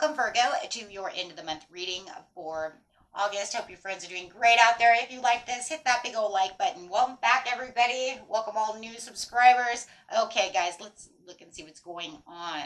Welcome, Virgo, to your end of the month reading for August. Hope your friends are doing great out there. If you like this, hit that big old like button. Welcome back, everybody. Welcome all new subscribers. Okay, guys, let's look and see what's going on.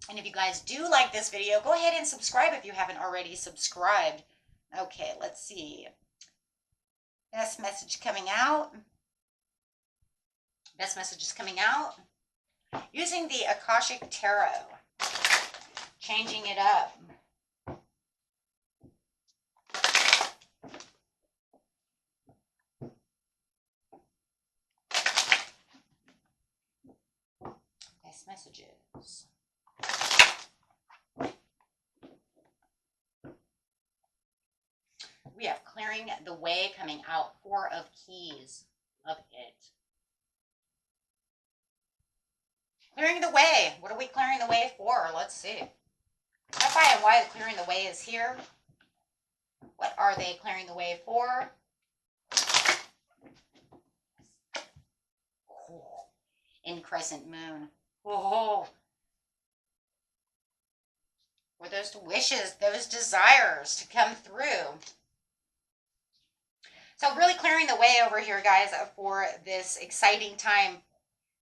And if you guys do like this video, go ahead and subscribe if you haven't already subscribed. Okay, let's see. Best message coming out. Best message is coming out. Using the Akashic Tarot. Changing it up. Best messages. We have clearing the way coming out. 4 of Keys. Love it. Clearing the way. What are we clearing the way for? Let's see. Clarify and why the clearing the way is here. What are they clearing the way for? Oh, in crescent moon. Oh. For those wishes, those desires to come through. So really clearing the way over here, guys, for this exciting time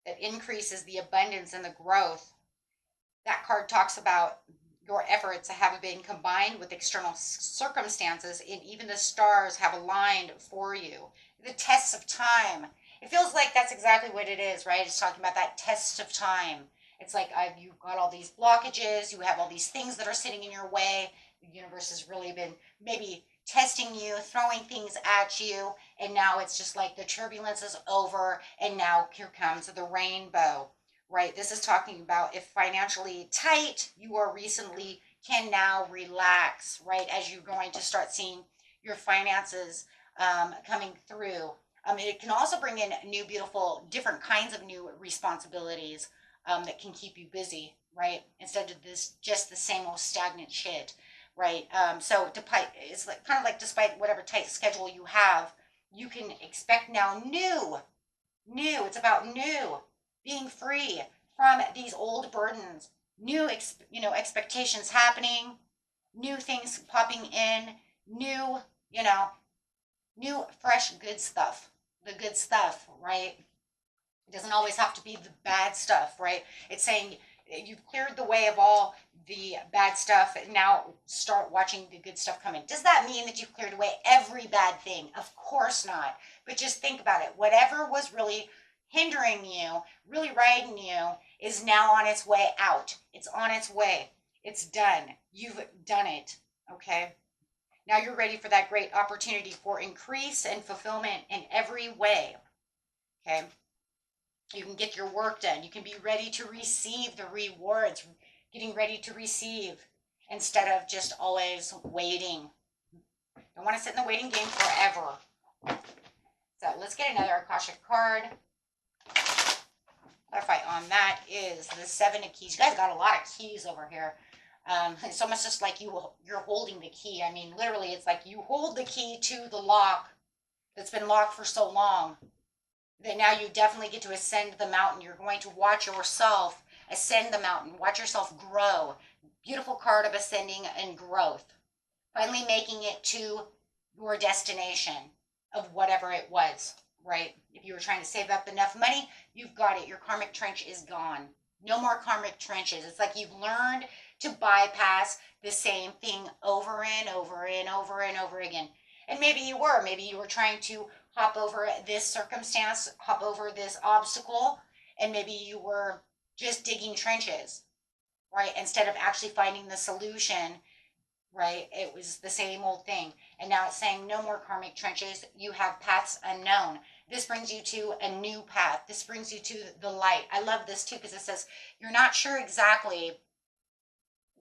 that increases the abundance and the growth. That card talks about your efforts have been combined with external circumstances, and even the stars have aligned for you. The tests of time. It feels like that's exactly what it is, right? It's talking about that test of time. It's like you've got all these blockages, you have all these things that are sitting in your way. The universe has really been maybe testing you, throwing things at you, and now it's just like the turbulence is over, and now here comes the rainbow, right? This is talking about if financially tight, you are recently can now relax, right? As you're going to start seeing your finances coming through. It can also bring in new, beautiful, different kinds of new responsibilities that can keep you busy, right? Instead of this, just the same old stagnant shit. Right. So it's like kind of like despite whatever tight schedule you have, you can expect now new. It's about new, being free from these old burdens, new, expectations happening, new things popping in, new, new, fresh, good stuff. The good stuff, right? It doesn't always have to be the bad stuff, right? It's saying you've cleared the way of all the bad stuff. Now start watching the good stuff come in. Does that mean that you've cleared away every bad thing? Of course not. But just think about it. Whatever was really hindering you, really riding you, is now on its way out. It's on its way. It's done. You've done it. Okay? Now you're ready for that great opportunity for increase and fulfillment in every way. Okay? You can get your work done. You can be ready to receive the rewards, getting ready to receive instead of just always waiting. Don't want to sit in the waiting game forever. So let's get another Akashic card. Clarify on that is the 7 of Keys. You guys got a lot of keys over here. It's almost just like you're holding the key. I mean, literally, it's like you hold the key to the lock that's been locked for so long. That now you definitely get to ascend the mountain. You're going to watch yourself ascend the mountain. Watch yourself grow. Beautiful card of ascending and growth. Finally making it to your destination of whatever it was, right? If you were trying to save up enough money, you've got it. Your karmic trench is gone. No more karmic trenches. It's like you've learned to bypass the same thing over and over and over and over again. And maybe you were trying to hop over this circumstance, hop over this obstacle, and maybe you were just digging trenches, right? Instead of actually finding the solution, right? It was the same old thing. And now it's saying no more karmic trenches. You have paths unknown. This brings you to a new path. This brings you to the light. I love this too because it says you're not sure exactly,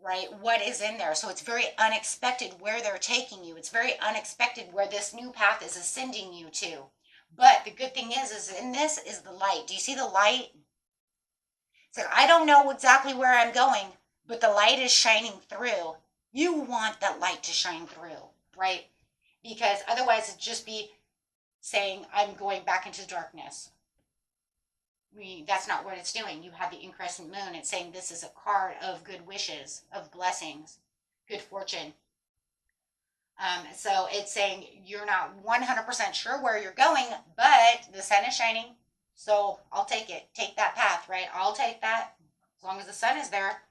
right, what is in there. So it's very unexpected where they're taking you. It's very unexpected where this new path is ascending you to. But the good thing is in this is the light. Do you see the light? It's like, I don't know exactly where I'm going, but the light is shining through. You want that light to shine through, right? Because otherwise it'd just be saying, I'm going back into darkness. That's not what it's doing. You have the increscent moon. It's saying this is a card of good wishes, of blessings, good fortune. So it's saying you're not 100% sure where you're going, but the sun is shining. So I'll take it. Take that path, right? I'll take that as long as the sun is there.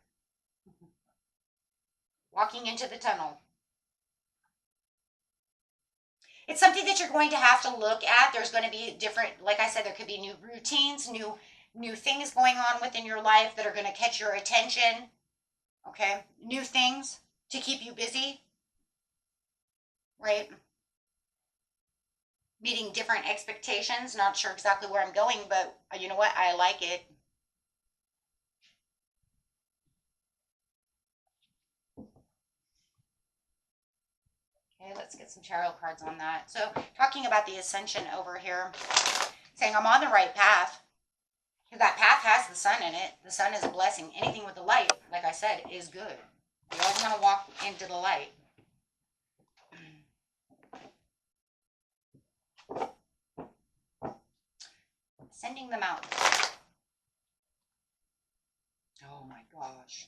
Walking into the tunnel. It's something that you're going to have to look at. There's going to be different, like I said, there could be new routines, new things going on within your life that are going to catch your attention. Okay? New things to keep you busy, right? Meeting different expectations. Not sure exactly where I'm going, but you know what? I like it. Okay, let's get some tarot cards on that. So, talking about the ascension over here, saying I'm on the right path. That path has the sun in it. The sun is a blessing. Anything with the light, like I said, is good. You always want to walk into the light. Sending them out. Oh my gosh.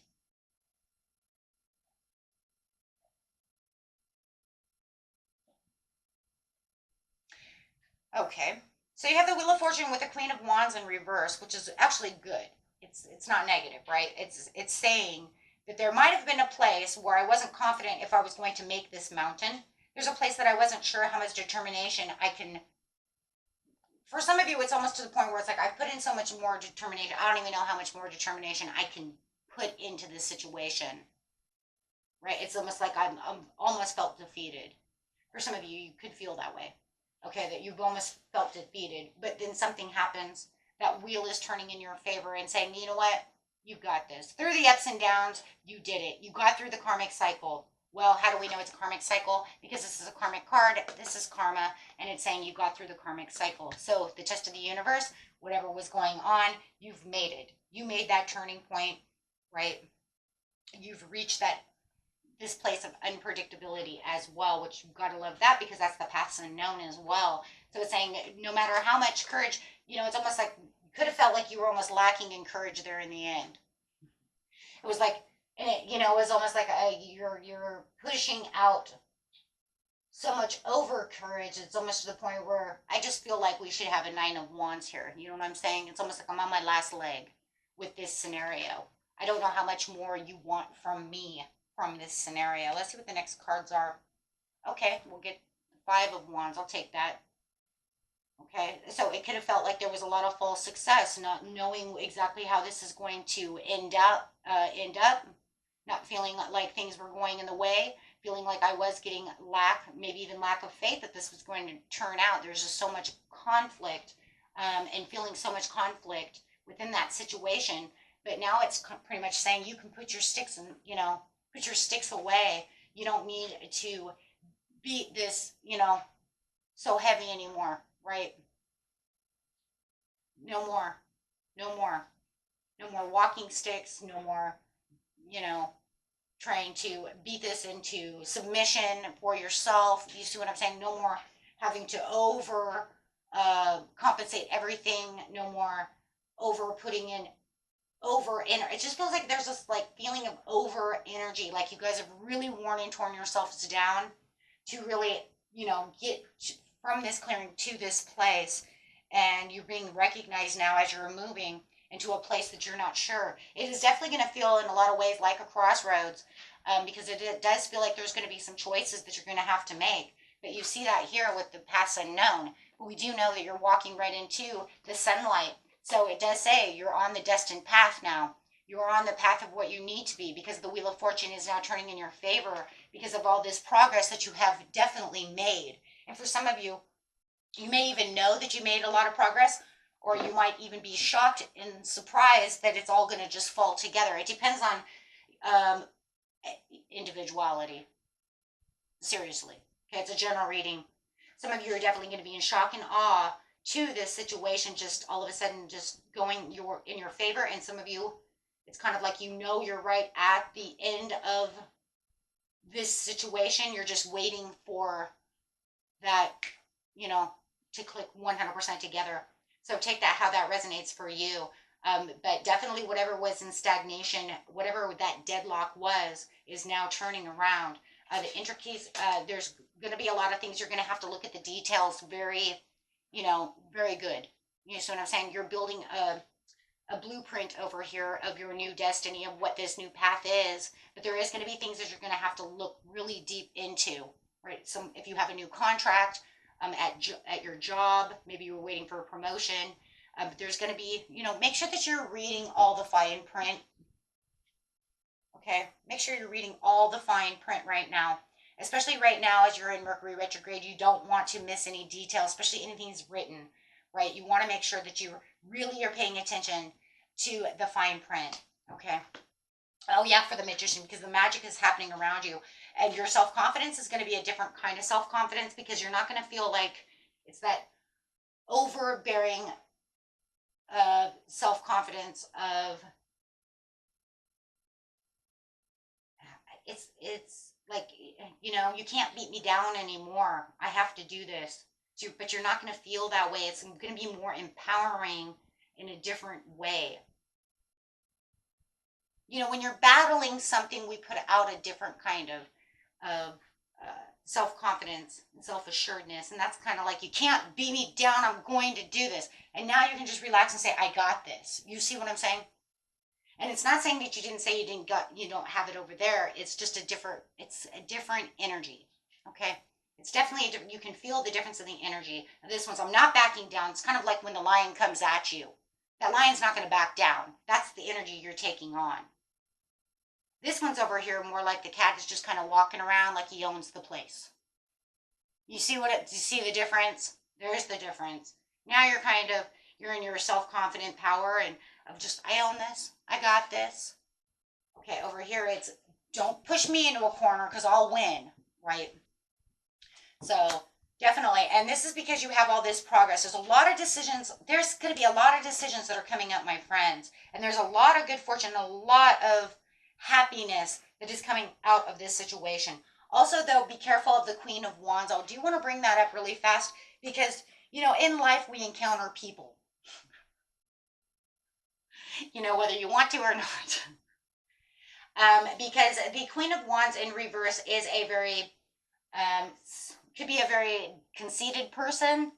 Okay. So you have the Wheel of Fortune with the Queen of Wands in reverse, which is actually good. It's not negative, right? It's saying that there might have been a place where I wasn't confident if I was going to make this mountain. There's a place that I wasn't sure how much determination I can. For some of you, it's almost to the point where it's like I've put in so much more determination. I don't even know how much more determination I can put into this situation. Right? It's almost like I'm almost felt defeated. For some of you, you could feel that way. Okay, that you've almost felt defeated, but then something happens. That wheel is turning in your favor and saying, you know what? You've got this. Through the ups and downs, you did it. You got through the karmic cycle. Well, how do we know it's a karmic cycle? Because this is a karmic card. This is karma, and it's saying you got through the karmic cycle. So the test of the universe, whatever was going on, you've made it. You made that turning point, right? You've reached this place of unpredictability as well, which you've got to love that because that's the paths unknown as well. So it's saying no matter how much courage, it's almost like you could have felt like you were almost lacking in courage there in the end. It was like, and it was almost like you're pushing out so much over courage. It's almost to the point where I just feel like we should have a 9 of Wands here. You know what I'm saying? It's almost like I'm on my last leg with this scenario. I don't know how much more you want from me from this scenario. Let's see what the next cards are. Okay, we'll get 5 of Wands. I'll take that. Okay, so it could have felt like there was a lot of false success, not knowing exactly how this is going to end up. Not feeling like things were going in the way, feeling like I was getting maybe even lack of faith that this was going to turn out. There's just so much conflict, and feeling so much conflict within that situation. But now it's pretty much saying you can put your sticks and put your sticks away. You don't need to beat this, so heavy anymore, right? No more, no more, no more walking sticks, no more, you know, trying to beat this into submission for yourself. You see what I'm saying? No more having to over compensate everything. No more over putting in over energy. It just feels like there's this like feeling of over energy. Like you guys have really worn and torn yourselves down to really, get from this clearing to this place. And you're being recognized now as you're moving into a place that you're not sure. It is definitely going to feel in a lot of ways like a crossroads, because it does feel like there's going to be some choices that you're going to have to make. But you see that here with the paths unknown. But we do know that you're walking right into the sunlight. So it does say you're on the destined path now. You're on the path of what you need to be because the Wheel of Fortune is now turning in your favor because of all this progress that you have definitely made. And for some of you, you may even know that you made a lot of progress, or you might even be shocked and surprised that it's all going to just fall together. It depends on individuality. Seriously. Okay, it's a general reading. Some of you are definitely going to be in shock and awe to this situation just all of a sudden just going in your favor, and some of you it's kind of like you're right at the end of this situation. You're just waiting for that, to click 100% together. So take that how that resonates for you. But definitely whatever was in stagnation, whatever that deadlock was, is now turning around. The intricacies, there's going to be a lot of things you're going to have to look at the details very, very good. You see what I'm saying? You're building a blueprint over here of your new destiny, of what this new path is. But there is going to be things that you're going to have to look really deep into, right? So if you have a new contract at your job, maybe you were waiting for a promotion. There's going to be, make sure that you're reading all the fine print. Okay, make sure you're reading all the fine print right now. Especially right now, as you're in Mercury retrograde, you don't want to miss any detail, especially anything's written, right? You want to make sure that you really are paying attention to the fine print. Okay. Oh yeah, for the magician, because the magic is happening around you, and your self-confidence is going to be a different kind of self-confidence, because you're not going to feel like it's that overbearing self-confidence of it's like, you can't beat me down anymore, I have to do this. But you're not going to feel that way. It's going to be more empowering in a different way. When you're battling something, we put out a different kind of self-confidence and self-assuredness, and that's kind of like, you can't beat me down, I'm going to do this. And now you can just relax and say, I got this. You see what I'm saying? And it's not saying that you didn't say you don't have it over there. It's just it's a different energy. Okay. It's definitely, you can feel the difference in the energy. This one's, I'm not backing down. It's kind of like when the lion comes at you. That lion's not going to back down. That's the energy you're taking on. This one's over here more like the cat is just kind of walking around like he owns the place. You see the difference? There's the difference. Now you're in your self-confident power and of just, I own this. I got this. Okay, over here it's, don't push me into a corner because I'll win, right? So definitely, and this is because you have all this progress. There's a lot of decisions. There's going to be a lot of decisions that are coming up, my friends. And there's a lot of good fortune, a lot of happiness that is coming out of this situation. Also, though, be careful of the Queen of Wands. I do want to bring that up really fast because, in life we encounter people. Whether you want to or not. Because the Queen of Wands in reverse is a very, could be a very conceited person,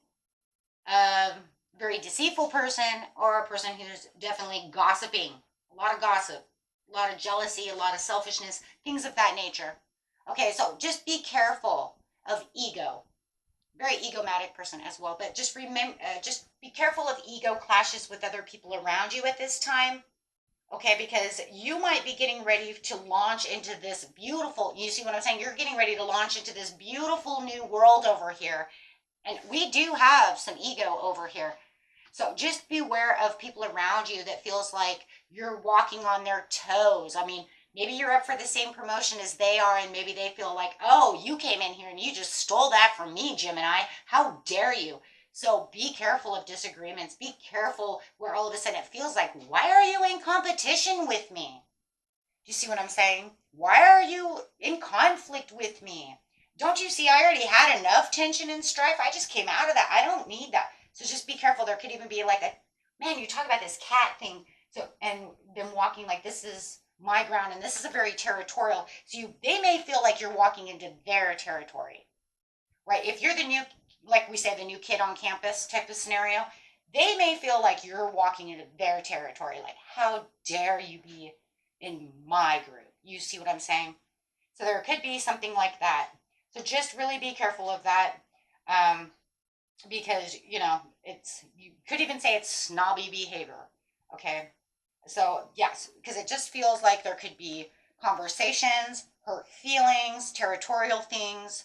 a very deceitful person, or a person who's definitely gossiping. A lot of gossip, a lot of jealousy, a lot of selfishness, things of that nature. Okay, so just be careful of ego. Very egomatic person as well, but just just be careful of ego clashes with other people around you at this time. Okay, because you might be getting ready to launch into this beautiful, you see what I'm saying? You're getting ready to launch into this beautiful new world over here. And we do have some ego over here. So just beware of people around you that feels like you're walking on their toes. I mean, maybe you're up for the same promotion as they are, and maybe they feel like, oh, you came in here and you just stole that from me, Gemini. How dare you? So be careful of disagreements. Be careful where all of a sudden it feels like, why are you in competition with me? Do you see what I'm saying? Why are you in conflict with me? Don't you see I already had enough tension and strife? I just came out of that. I don't need that. So just be careful. There could even be like man, you talk about this cat thing. So, and them walking like, this is my ground and this is a very territorial. So they may feel like you're walking into their territory, right? If you're the new, like we say, the new kid on campus type of scenario, they may feel like you're walking into their territory. Like, how dare you be in my group? You see what I'm saying? So there could be something like that. So just really be careful of that. Because, you could even say it's snobby behavior. Okay. So yes, because it just feels like there could be conversations, hurt feelings, territorial things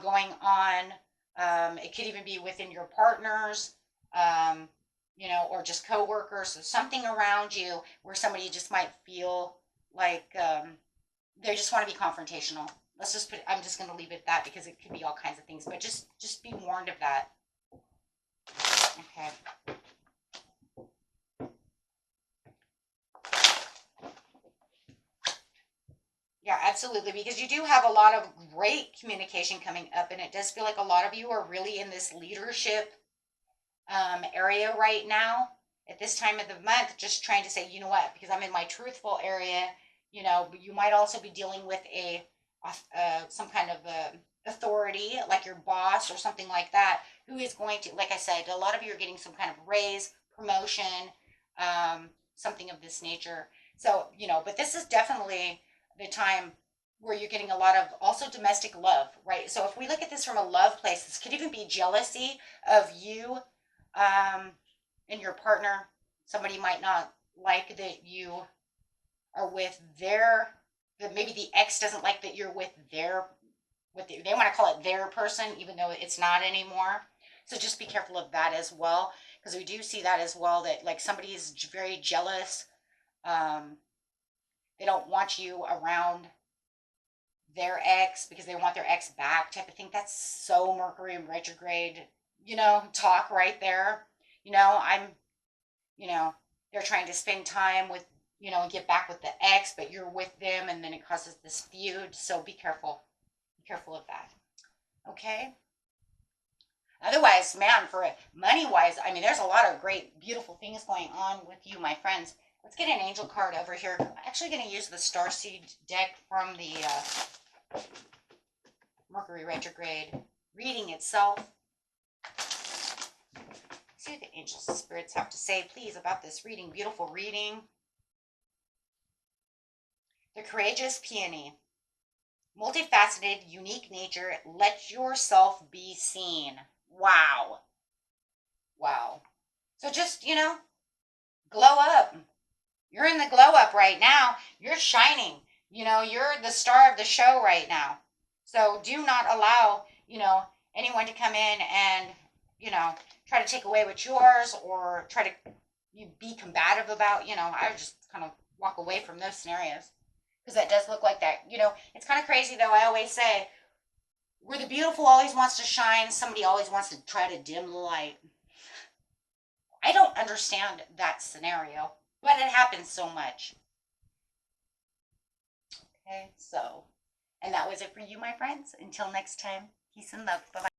going on. It could even be within your partners, or just coworkers. So something around you where somebody just might feel like they just want to be confrontational. I'm just going to leave it at that because it could be all kinds of things, but just be warned of that. Okay. Yeah, absolutely. Because you do have a lot of great communication coming up, and it does feel like a lot of you are really in this leadership area right now at this time of the month, just trying to say, you know what, because I'm in my truthful area, you know, you might also be dealing with some kind of authority, like your boss or something like that, who is going to, like I said, a lot of you are getting some kind of raise, promotion, something of this nature. So, you know, but this is definitely the time where you're getting a lot of also domestic love, right? So if we look at this from a love place, this could even be jealousy of you and your partner. Somebody might not like that you are with their, that maybe the ex doesn't like that you're with their, they want to call it their person, even though it's not anymore. So just be careful of that as well, because we do see that as well, that like somebody is very jealous. Um, they don't want you around their ex because they want their ex back type of thing. That's so Mercury retrograde, you know, talk right there. You know, you know, they're trying to spend time with, you know, and get back with the ex, but you're with them and then it causes this feud. So be careful. Be careful of that. Okay? Otherwise, man, for money wise, I mean, there's a lot of great, beautiful things going on with you, my friends. Let's get an angel card over here. I'm actually going to use the Starseed deck from the Mercury retrograde reading itself. See what the angels and spirits have to say, please, about this reading. Beautiful reading. The courageous peony. Multifaceted, unique nature. Let yourself be seen. Wow. Wow. So just, you know, glow up. You're in the glow up right now. You're shining. You know, you're the star of the show right now. So do not allow, you know, anyone to come in and, you know, try to take away what's yours or try to be combative about, you know, I would just kind of walk away from those scenarios because that does look like that. You know, it's kind of crazy though. I always say, where the beautiful always wants to shine, somebody always wants to try to dim the light. I don't understand that scenario, but it happens so much. Okay, so, and that was it for you, my friends. Until next time, peace and love. Bye-bye.